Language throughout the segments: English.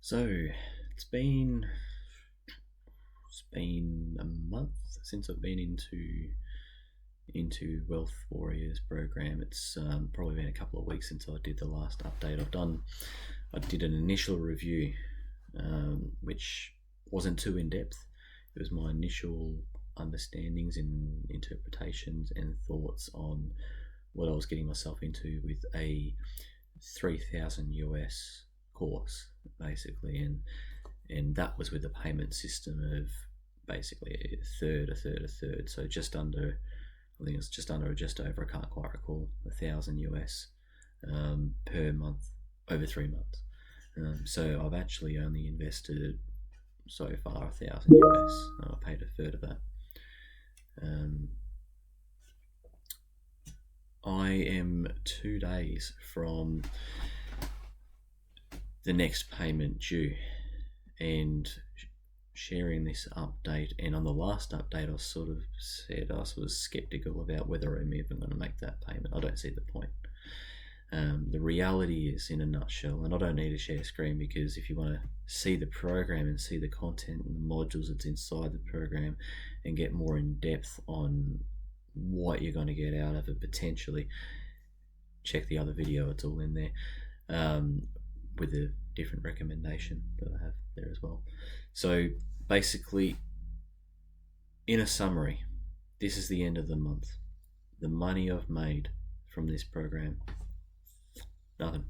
So it's been a month since I've been into Wealth Warriors program. It's probably been a couple of weeks since I did the last update. I did an initial review, which wasn't too in depth. It was my initial understandings and interpretations and thoughts on what I was getting myself into with a 3,000 US course, basically, and that was with a payment system of basically a third, a third, a third. So just under, I think it's just under or just over, I can't quite recall, 1,000 US per month over 3 months. So I've actually only invested so far 1,000 US. I paid a third of that. I am 2 days from the next payment due, and sharing this update. And on the last update, I sort of said I was skeptical about whether I'm even going to make that payment. I don't see the point. The reality is, in a nutshell, and I don't need to share screen, because if you want to see the program and see the content and the modules that's inside the program and get more in depth on what you're going to get out of it potentially, check the other video. It's all in there, with a different recommendation that I have there as well. So basically, in a summary, this is the end of the month. The money I've made from this program, nothing,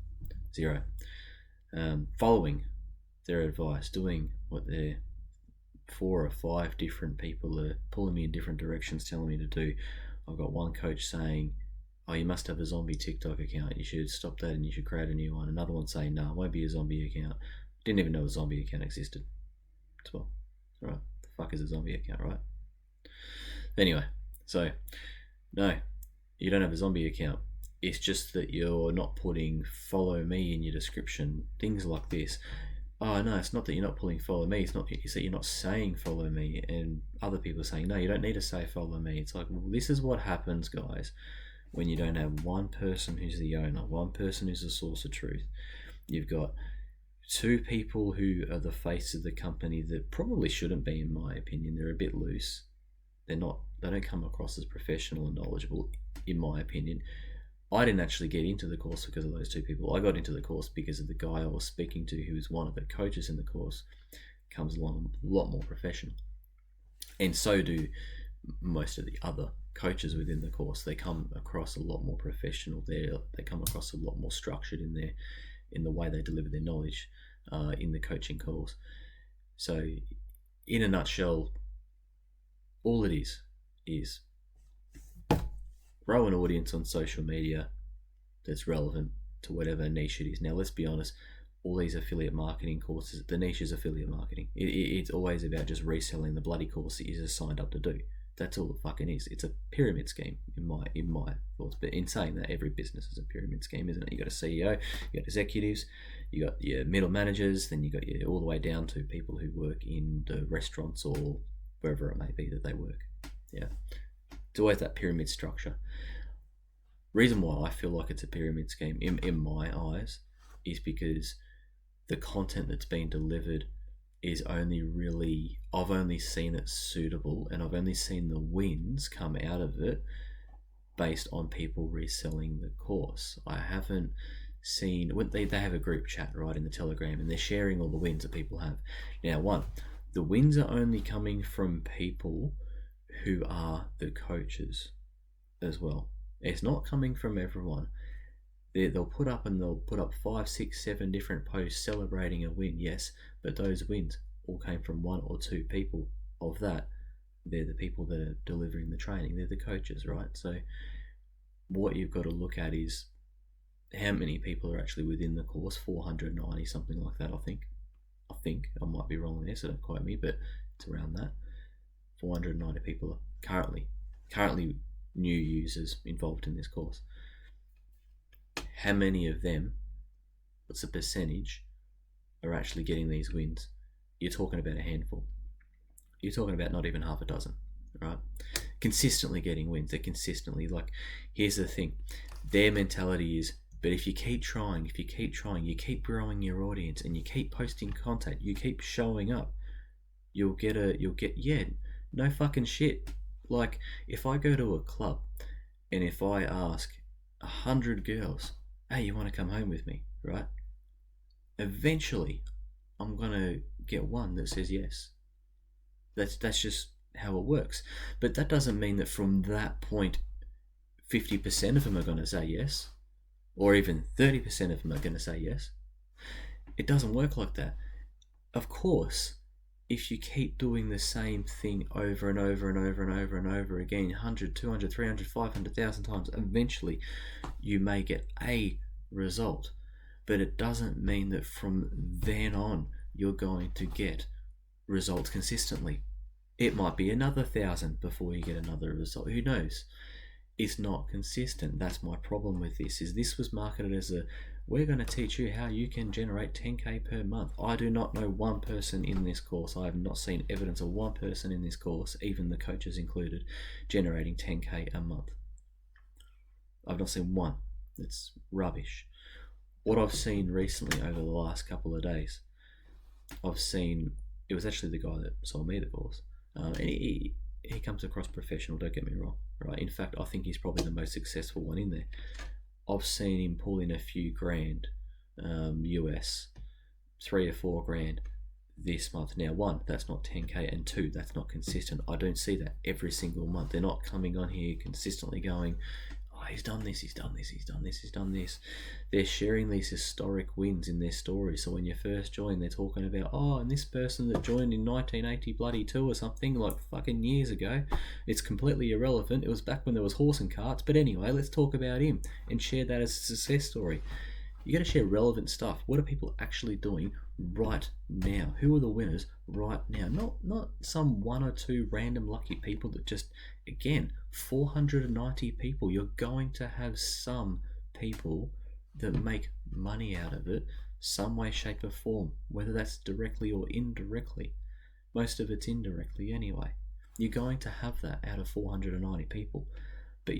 zero. Following their advice, doing what their 4 or 5 different people are pulling me in different directions, telling me to do. I've got one coach saying, "Oh, you must have a zombie TikTok account. You should stop that and you should create a new one." Another one saying, "No, it won't be a zombie account." Didn't even know a zombie account existed as well. Right? The fuck is a zombie account, right? Anyway, so no, you don't have a zombie account. It's just that you're not putting "follow me" in your description. Things like this. Oh no, it's not that you're not pulling "follow me." It's that you're not saying "follow me," and other people are saying, "No, you don't need to say "follow me." It's like, well, this is what happens, guys, when you don't have one person who's the owner, one person who's the source of truth. You've got 2 people who are the face of the company that probably shouldn't be, in my opinion. They're a bit loose. They don't come across as professional and knowledgeable, in my opinion. I didn't actually get into the course because of those 2 people. I got into the course because of the guy I was speaking to, who was one of the coaches in the course. Comes along a lot more professional, and so do most of the other coaches within the course. They come across a lot more professional. They come across a lot more structured in the way they deliver their knowledge in the coaching calls. So, in a nutshell, all it is grow an audience on social media that's relevant to whatever niche it is. Now, let's be honest, all these affiliate marketing courses, the niche is affiliate marketing. It's always about just reselling the bloody course that you just signed up to do. That's all it fucking is. It's a pyramid scheme, in my thoughts. But in saying that, every business is a pyramid scheme, isn't it? You got a CEO, you got executives, you got your middle managers, then you got your all the way down to people who work in the restaurants or wherever it may be that they work. Yeah, it's always that pyramid structure. Reason why I feel like it's a pyramid scheme in my eyes is because the content that's being delivered is only really, I've only seen it suitable, and I've only seen the wins come out of it based on people reselling the course. I haven't seen, they have a group chat, right, in the Telegram, and they're sharing all the wins that people have. Now, the wins are only coming from people who are the coaches as well. It's not coming from everyone. They'll put up 5, 6, 7 different posts celebrating a win, yes, but those wins all came from 1 or 2 people. Of that, they're the people that are delivering the training. They're the coaches, right? So what you've got to look at is how many people are actually within the course. 490, something like that, I think. I might be wrong there, so don't quote me, but it's around that. 490 people are currently new users involved in this course. How many of them, what's the percentage, are actually getting these wins? You're talking about a handful. You're talking about not even half a dozen, right? Consistently getting wins. They're consistently, like, here's the thing. Their mentality is But if you keep trying, you keep growing your audience, and you keep posting content, you keep showing up, you'll get no fucking shit. Like, if I go to a club and if I ask 100 girls, hey, you want to come home with me, right? Eventually, I'm gonna get one that says yes. That's just how it works. But that doesn't mean that from that point, 50% of them are gonna say yes, or even 30% of them are gonna say yes. It doesn't work like that. Of course, if you keep doing the same thing over and over and over and over and over again, 100, 200, 300, 500,000 times, eventually you may get a result. But it doesn't mean that from then on you're going to get results consistently. It might be another 1,000 before you get another result. Who knows? It's not consistent. That's my problem with this. This was marketed as we're going to teach you how you can generate 10k per month. I do not know one person in this course. I have not seen evidence of one person in this course, even the coaches included, generating 10k a month. I've not seen one. It's rubbish. What I've seen recently over the last couple of days, it was actually the guy that sold me the course, and he comes across professional, don't get me wrong, right? In fact, I think he's probably the most successful one in there. I've seen him pull in a few grand, US, 3 or 4 grand this month. Now, 1, that's not 10k, and 2, that's not consistent. I don't see that every single month. They're not coming on here consistently going, oh, he's done this, he's done this, he's done this, he's done this. They're sharing these historic wins in their stories. So when you first join, they're talking about, oh, and this person that joined in 1982 or something, like fucking years ago. It's completely irrelevant. It was back when there was horse and carts. But anyway, let's talk about him and share that as a success story. You got to share relevant stuff. What are people actually doing right now? Who are the winners right now? Not some 1 or 2 random lucky people that just, again, 490 people. You're going to have some people that make money out of it, some way, shape or form, whether that's directly or indirectly. Most of it's indirectly anyway. You're going to have that out of 490 people. But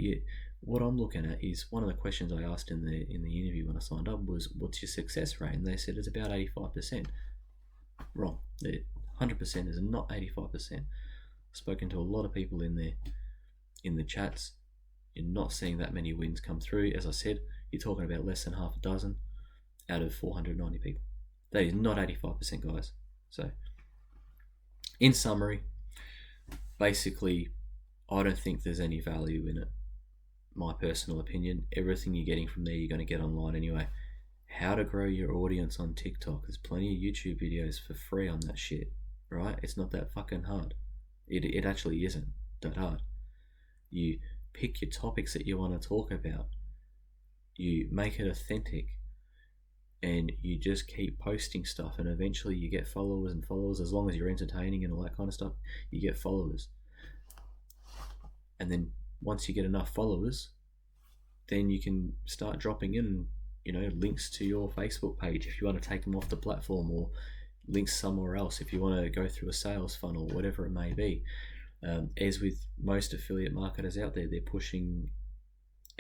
what I'm looking at is, one of the questions I asked in the interview when I signed up was, what's your success rate? And they said it's about 85%. Wrong. 100% is not 85%. I've spoken to a lot of people in the chats. You're not seeing that many wins come through. As I said, you're talking about less than half a dozen out of 490 people. That is not 85%, guys. So, in summary, basically, I don't think there's any value in it. My personal opinion. Everything you're getting from there, you're going to get online anyway. How to grow your audience on TikTok. There's plenty of YouTube videos for free on that shit, right? It's not that fucking hard. It actually isn't that hard. You pick your topics that you want to talk about. You make it authentic. And you just keep posting stuff, and eventually you get followers and followers. As long as you're entertaining and all that kind of stuff, you get followers. And then once you get enough followers, then you can start dropping in, links to your Facebook page if you want to take them off the platform, or links somewhere else if you want to go through a sales funnel, whatever it may be. As with most affiliate marketers out there, they're pushing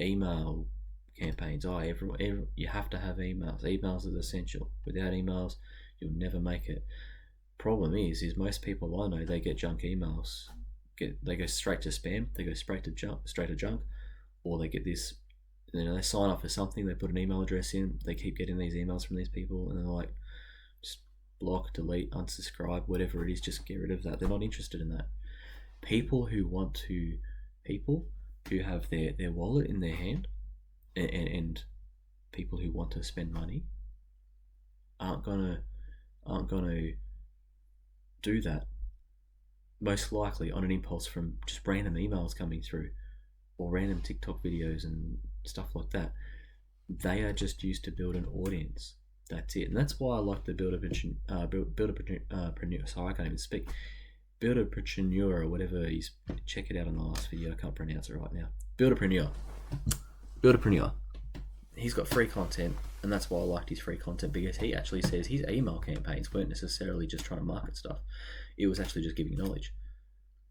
email campaigns. You have to have emails. Emails is essential. Without emails, you'll never make it. Problem is most people I know, they get junk emails. They go straight to spam. They go straight to junk, or they get this. They sign up for something. They put an email address in. They keep getting these emails from these people, and they're like, just block, delete, unsubscribe, whatever it is. Just get rid of that. They're not interested in that. People who have their wallet in their hand, and people who want to spend money aren't gonna do that. Most likely on an impulse from just random emails coming through, or random TikTok videos and stuff like that. They are just used to build an audience. That's it, and that's why I like the builderpreneur. Sorry, I can't even speak. Builderpreneur, or whatever. Check it out on the last video. I can't pronounce it right now. Builderpreneur. He's got free content, and that's why I liked his free content, because he actually says his email campaigns weren't necessarily just trying to market stuff. It was actually just giving knowledge.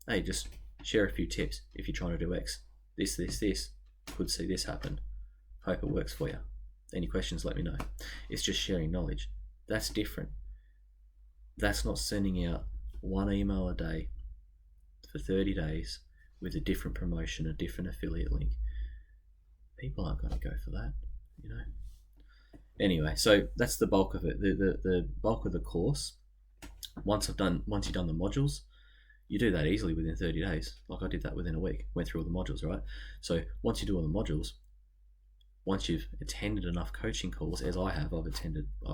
Hey, just share a few tips if you're trying to do X. This. Could see this happen. Hope it works for you. Any questions, let me know. It's just sharing knowledge. That's different. That's not sending out one email a day for 30 days with a different promotion, a different affiliate link. People aren't going to go for that, you know. Anyway, so that's the bulk of it. The bulk of the course. Once you've done the modules, you do that easily within 30 days. Like I did that within a week. Went through all the modules, right? So once you do all the modules, once you've attended enough coaching calls, as I have, I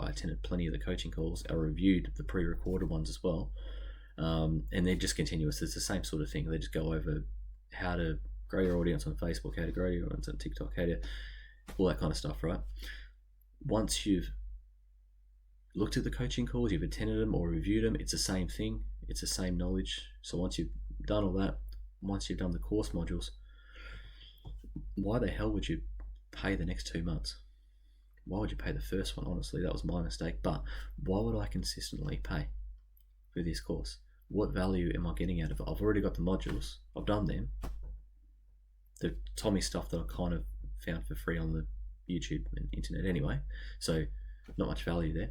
attended plenty of the coaching calls. I reviewed the pre-recorded ones as well, and they're just continuous. It's the same sort of thing. They just go over how to grow your audience on Facebook, how to grow your audience on TikTok, how to all that kind of stuff, right? Once you've looked at the coaching calls, you've attended them or reviewed them, it's the same thing. It's the same knowledge. So once you've done all that, once you've done the course modules, why the hell would you pay the next 2 months? Why would you pay the first one? Honestly, that was my mistake. But why would I consistently pay for this course? What value am I getting out of it? I've already got the modules. I've done them. The Tommy stuff that I kind of found for free on the YouTube and internet anyway. So not much value there.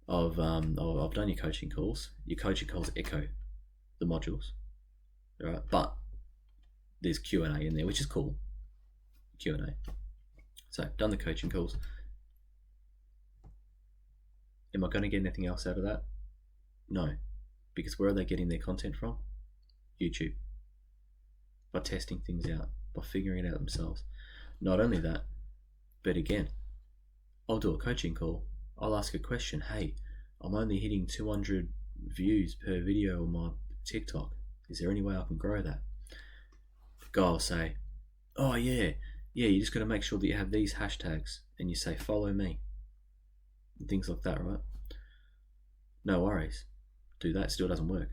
I've done your coaching calls. Your coaching calls echo the modules, right? But there's Q&A in there, which is cool. Q&A. So done the coaching calls. Am I going to get anything else out of that? No, because where are they getting their content from? YouTube. By testing things out, by figuring it out themselves. Not only that, but again, I'll do a coaching call. I'll ask a question. Hey, I'm only hitting 200 views per video on my TikTok. Is there any way I can grow that? The guy will say, oh yeah, you just got to make sure that you have these hashtags and you say follow me and things like that, right? No worries. Do that, still doesn't work.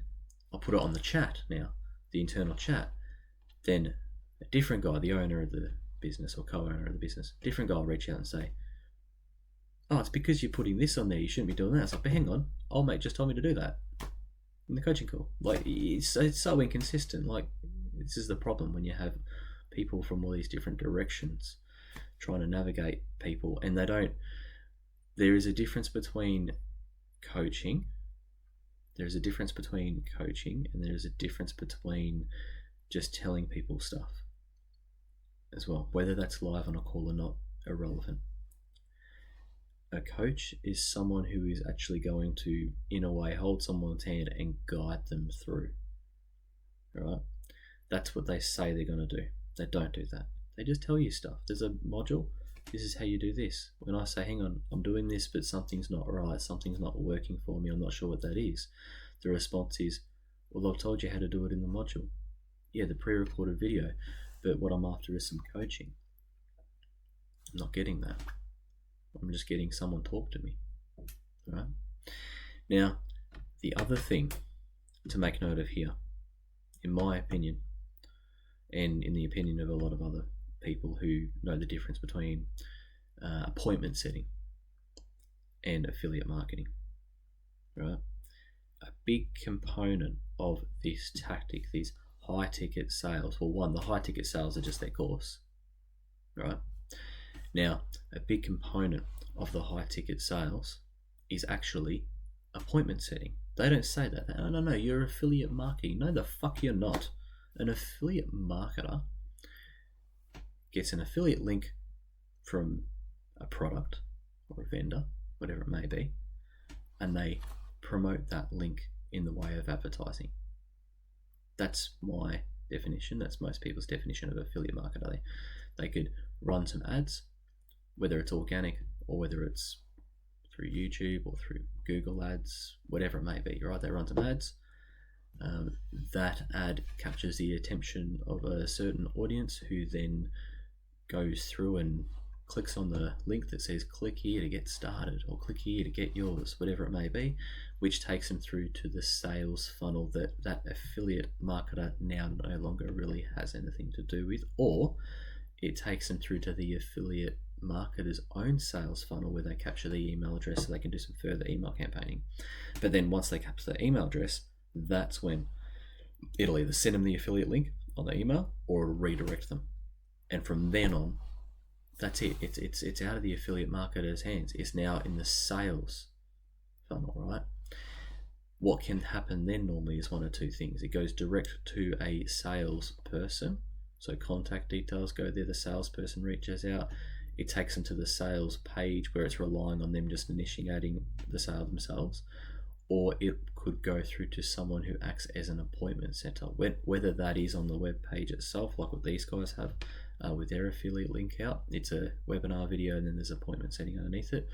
I'll put it on the chat now, the internal chat. Then a different guy, the owner of the business or co-owner of the business, different guy will reach out and say, oh, it's because you're putting this on there, you shouldn't be doing that. It's like, but hang on, old mate just told me to do that in the coaching call. Like, it's so inconsistent. Like, this is the problem when you have people from all these different directions trying to navigate people, and they don't. There is a difference between coaching. There's a difference between coaching, and there's a difference between just telling people stuff as well. Whether that's live on a call or not, irrelevant. A coach is someone who is actually going to, in a way, hold someone's hand and guide them through. Right? That's what they say they're going to do. They don't do that. They just tell you stuff. There's a module. This is how you do this. When I say, hang on, I'm doing this, but something's not right. Something's not working for me. I'm not sure what that is. The response is, well, I've told you how to do it in the module. Yeah, the pre-recorded video. But what I'm after is some coaching. I'm not getting that. I'm just getting someone talk to me. All right. Now, the other thing to make note of here, in my opinion, and in the opinion of a lot of other people who know the difference between appointment setting and affiliate marketing, right? A big component of this tactic, these high ticket sales, well, one, the high ticket sales are just their course, right? Now, a big component of the high ticket sales is actually appointment setting. They don't say that. No, you're affiliate marketing. No, the fuck you're not. An affiliate marketer gets an affiliate link from a product or a vendor, whatever it may be, and they promote that link in the way of advertising. That's my definition. That's most people's definition of affiliate marketer. They could run some ads, whether it's organic or whether it's through YouTube or through Google ads, whatever it may be, right? They run some ads. That ad captures the attention of a certain audience who then goes through and clicks on the link that says click here to get started or click here to get yours, whatever it may be, which takes them through to the sales funnel that affiliate marketer now no longer really has anything to do with, or it takes them through to the affiliate marketer's own sales funnel where they capture the email address so they can do some further email campaigning. But then once they capture the email address, that's when it'll either send them the affiliate link on the email or it'll redirect them. And from then on, That's it. It's out of the affiliate marketer's hands. It's now in the sales funnel, right? What can happen then normally is one or two things. It goes direct to a salesperson, so contact details go there. The salesperson reaches out. It takes them to the sales page where it's relying on them just initiating the sale themselves, or it could go through to someone who acts as an appointment setter, whether that is on the web page itself, like what these guys have with their affiliate link out. It's a webinar video and then there's appointment setting underneath it,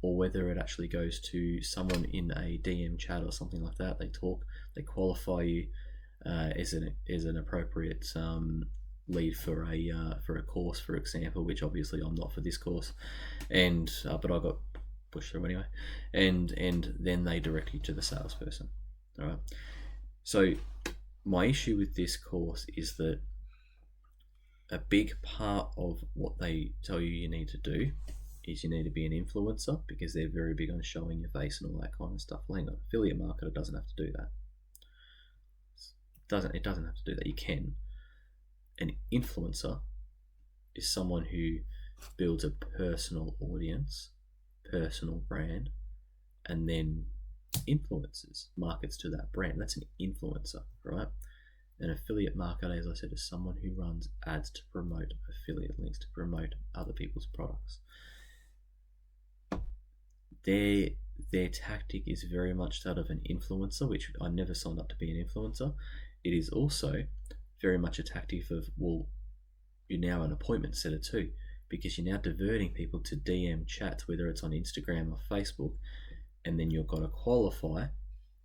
or whether it actually goes to someone in a DM chat or something like that. They talk, they qualify you as an appropriate lead for a course, for example, which obviously I'm not for this course, and but I got pushed through anyway, and then they direct you to the salesperson. All right. So my issue with this course is that a big part of what they tell you need to do is you need to be an influencer, because they're very big on showing your face and all that kind of stuff. Well, hang on, affiliate marketer doesn't have to do that. It doesn't have to do that. You can. An influencer is someone who builds a personal audience, personal brand, and then influences, markets to that brand. That's an influencer, right? An affiliate marketer, as I said, is someone who runs ads to promote affiliate links, to promote other people's products. Their tactic is very much that of an influencer, which I never signed up to be an influencer. It is also very much a tactic of, well, you're now an appointment setter too, because you're now diverting people to DM chats, whether it's on Instagram or Facebook, and then you've got to qualify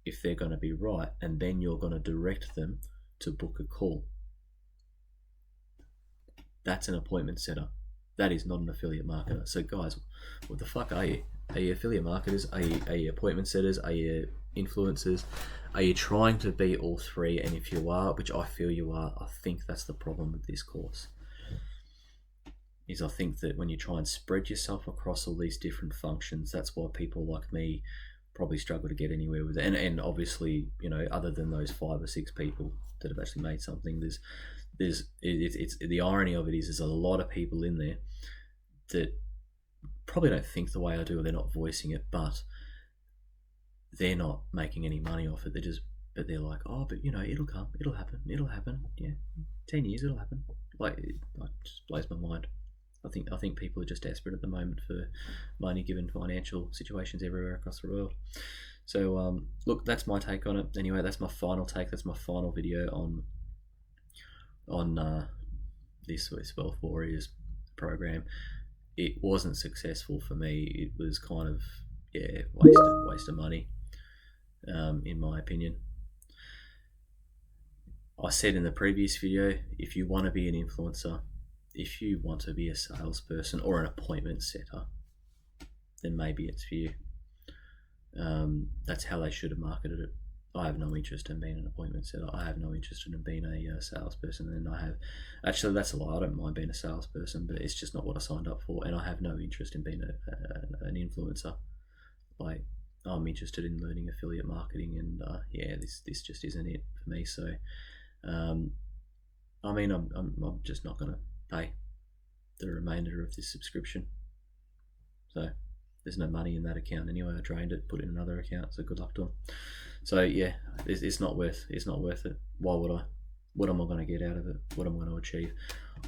if they're going to be right, and then you're going to direct them to book a call. That's an appointment setter. That is not an affiliate marketer. So guys, what the fuck are you? Are you affiliate marketers? Are you appointment setters? Are you influencers? Are you trying to be all three? And if you are, which I feel you are, I think that's the problem with this course. Is I think that when you try and spread yourself across all these different functions, that's why people like me probably struggle to get anywhere with it. And obviously, you know, other than those 5 or 6 people that have actually made something, it's the irony of it is there's a lot of people in there that probably don't think the way I do, or they're not voicing it, but they're not making any money off it. But they're like, oh, but you know, it'll happen, yeah, 10 years it'll happen. Like, it just blows my mind. I think people are just desperate at the moment for money, given financial situations everywhere across the world. So look, that's my take on it. Anyway, that's my final take. That's my final video on this Wealth Warriors program. It wasn't successful for me. It was kind of waste of money, in my opinion. I said in the previous video, if you want to be an influencer, if you want to be a salesperson or an appointment setter, then maybe it's for you. That's how they should have marketed it. I have no interest in being an appointment setter. I have no interest in being a salesperson. And actually, that's a lie. I don't mind being a salesperson, but it's just not what I signed up for. And I have no interest in being an influencer. Like, I'm interested in learning affiliate marketing, and this just isn't it for me. So, I mean, I'm just not going to pay the remainder of this subscription. So there's no money in that account anyway. I drained it, put it in another account. So good luck to them. So yeah, it's not worth it. Why would I? What am I going to get out of it? What am I going to achieve?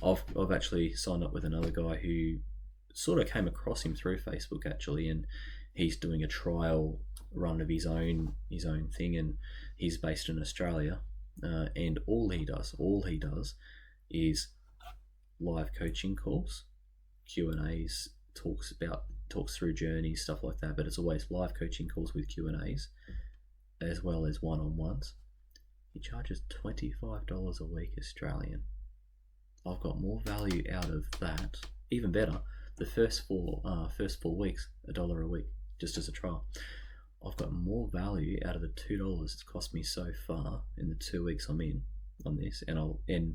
I've actually signed up with another guy who sort of came across him through Facebook actually, and he's doing a trial run of his own thing, and he's based in Australia, and all he does is live coaching calls, Q&As, talks through journeys, stuff like that, but it's always live coaching calls with Q&As as well as one-on-ones. He charges $25 a week Australian. I've got more value out of that. Even better, the first four weeks, $1 a week, just as a trial. I've got more value out of the $2 it's cost me so far in the 2 weeks I'm in on this, and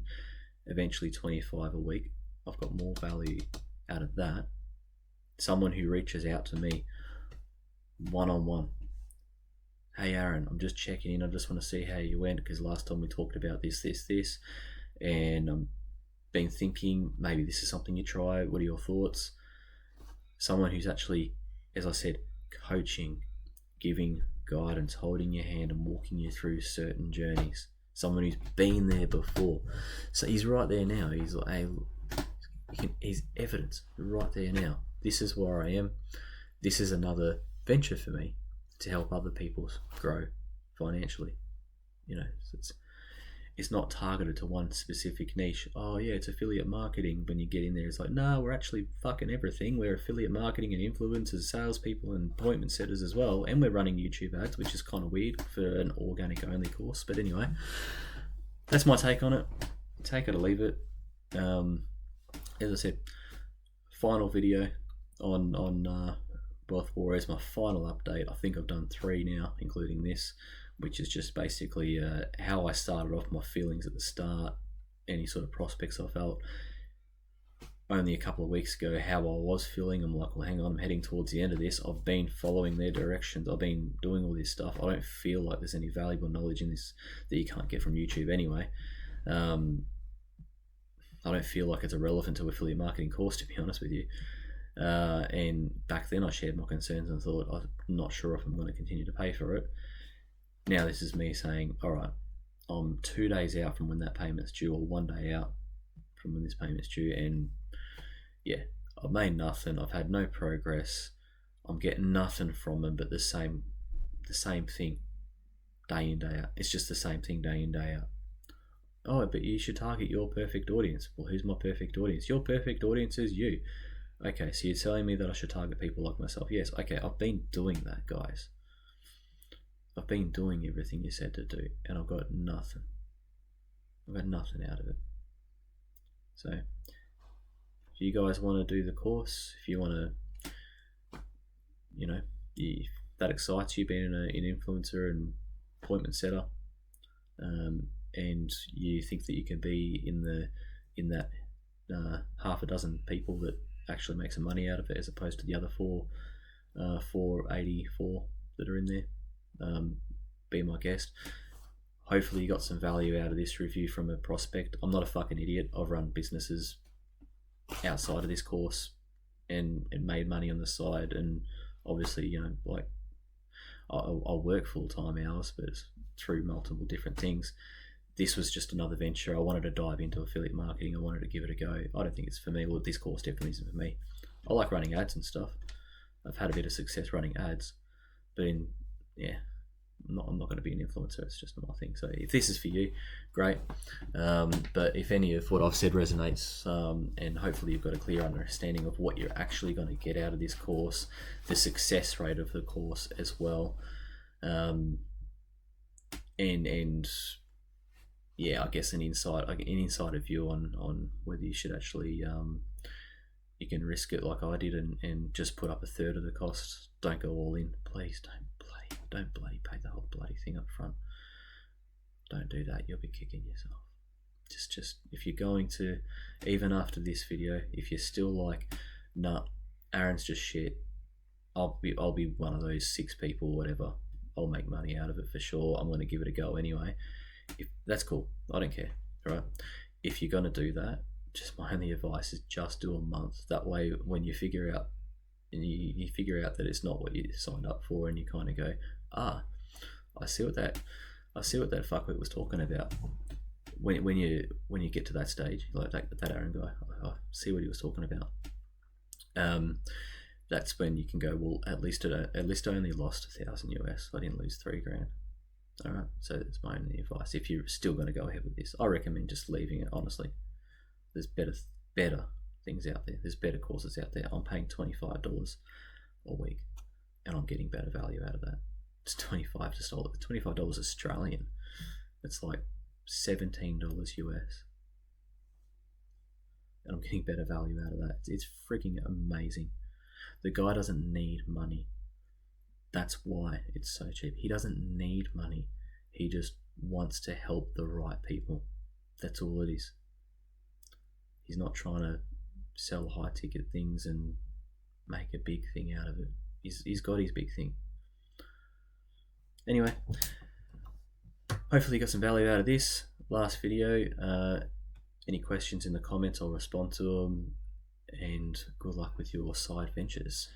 eventually 25 a week. I've got more value out of that. Someone who reaches out to me one-on-one. Hey Aaron, I'm just checking in. I just want to see how you went, because last time we talked about this, and I'm been thinking maybe this is something you try, what are your thoughts? Someone who's actually, as I said, coaching, giving guidance, holding your hand and walking you through certain journeys. Someone who's been there before. So he's right there now. He's like, hey, he's evidence right there now. This is where I am. This is another venture for me to help other people grow financially. You know, it's not targeted to one specific niche. Oh yeah, it's affiliate marketing. When you get in there, it's like, no, we're actually fucking everything. We're affiliate marketing and influencers, salespeople and appointment setters as well. And we're running YouTube ads, which is kind of weird for an organic only course. But anyway, that's my take on it. Take it or leave it. As I said, final video on Wealth Warriors, my final update. I think I've done 3 now, including this, which is just basically how I started off, my feelings at the start, any sort of prospects I felt. Only a couple of weeks ago, how I was feeling. I'm like, well, hang on, I'm heading towards the end of this. I've been following their directions. I've been doing all this stuff. I don't feel like there's any valuable knowledge in this that you can't get from YouTube anyway. I don't feel like it's irrelevant to affiliate marketing course, to be honest with you. And back then I shared my concerns and thought, I'm not sure if I'm going to continue to pay for it. Now this is me saying, all right, I'm 2 days out from when that payment's due, or 1 day out from when this payment's due, and yeah, I've made nothing. I've had no progress. I'm getting nothing from them but the same thing day in, day out. It's just the same thing day in, day out. Oh, but you should target your perfect audience. Well, who's my perfect audience? Your perfect audience is you. Okay, so you're telling me that I should target people like myself. Yes, okay, I've been doing that, guys. I've been doing everything you said to do, and I've got nothing. I've got nothing out of it. So, if you guys want to do the course, if you want to, you know, if that excites you, being an influencer and appointment setter, and you think that you can be in that half a dozen people that actually make some money out of it, as opposed to the other 484 that are in there, be my guest. Hopefully you got some value out of this review from a prospect. I'm not a fucking idiot. I've run businesses outside of this course and made money on the side, and obviously, you know, like I'll work full-time hours, but it's through multiple different things. This was just another venture. I wanted to dive into affiliate marketing. I wanted to give it a go. I don't think it's for me. Well, this course definitely isn't for me. I like running ads and stuff. I've had a bit of success running ads, but I'm not going to be an influencer. It's just not my thing. So if this is for you, great. But if any of what I've said resonates, and hopefully you've got a clear understanding of what you're actually going to get out of this course, the success rate of the course as well, and yeah, I guess an insider view on whether you should actually you can risk it like I did and just put up a third of the cost. Don't go all in. Please don't bloody pay the whole bloody thing up front. Don't do that. You'll be kicking yourself. Just if you're going to, even after this video, if you're still like, nah, Aaron's just shit, I'll be one of those 6 people, whatever. I'll make money out of it for sure. I'm going to give it a go anyway. If that's cool, I don't care, right? If you're going to do that, just my only advice is just do a month. That way, when you figure out, and you figure out that it's not what you signed up for, and you kind of go, I see what that fuckwit was talking about. When you get to that stage, like that Aaron guy, I see what he was talking about. That's when you can go, well, at least I only lost $1,000 US. I didn't lose $3,000. All right, so that's my only advice. If you're still going to go ahead with this, I recommend just leaving it. Honestly, there's better things out there. There's better courses out there. I'm paying $25 a week, and I'm getting better value out of that. It's $25 Australian. It's like $17 US, and I'm getting better value out of that. It's freaking amazing. The guy doesn't need money. That's why it's so cheap. He doesn't need money. He just wants to help the right people. That's all it is. He's not trying to sell high ticket things and make a big thing out of it. He's got his big thing. Anyway, hopefully you got some value out of this last video. Any questions in the comments, I'll respond to them. And good luck with your side ventures.